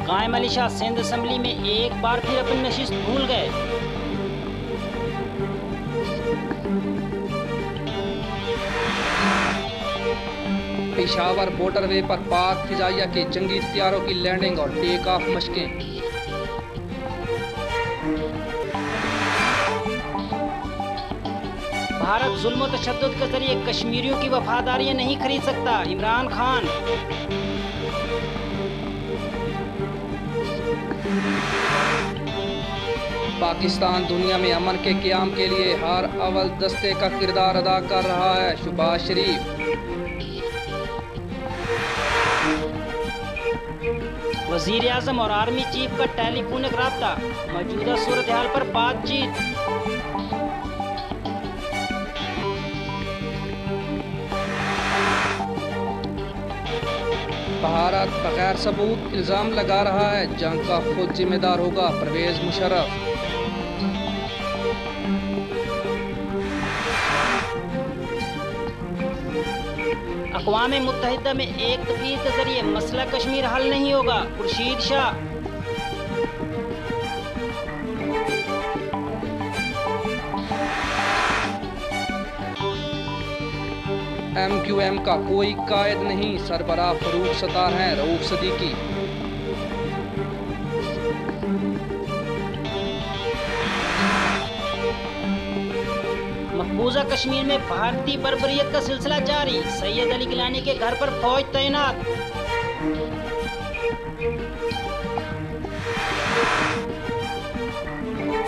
कायम अली शाह सिंध असम्बली में एक बार फिर अपनी नशिस्त भूल गए। पेशावर मोटरवे पर पाक फिजाइया के जंगी हथियारों की लैंडिंग और टेक ऑफ मशकें। भारत जुल्म और तशद्दुद के जरिए कश्मीरियों की वफादारियां नहीं खरीद सकता, इमरान खान। पाकिस्तान दुनिया में अमन के क़याम के लिए हर अव्वल दस्ते का किरदार अदा कर रहा है, शहबाज शरीफ। वजीर आजम और आर्मी चीफ का टेलीफोनिक राब्ता, मौजूदा सूरत हाल पर बातचीत। भारत बगैर सबूत इल्ज़ाम लगा रहा है, जंग का खुद जिम्मेदार होगा परवेज मुशर्रफ। अक़वाम मुत्तहिदा में एक तकरीर के जरिए मसला कश्मीर हल नहीं होगा, खुर्शीद शाह। MQM का कोई कायद नहीं, सरबराह फरूख सतार हैं रऊफ सदीकी। मकबूजा कश्मीर में भारतीय बर्बरियत का सिलसिला जारी, सैयद अली गिलानी के घर पर फौज तैनात।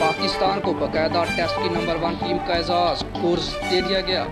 पाकिस्तान को बाकायदा टेस्ट की नंबर 1 टीम का एजाज कोर्स दे दिया गया।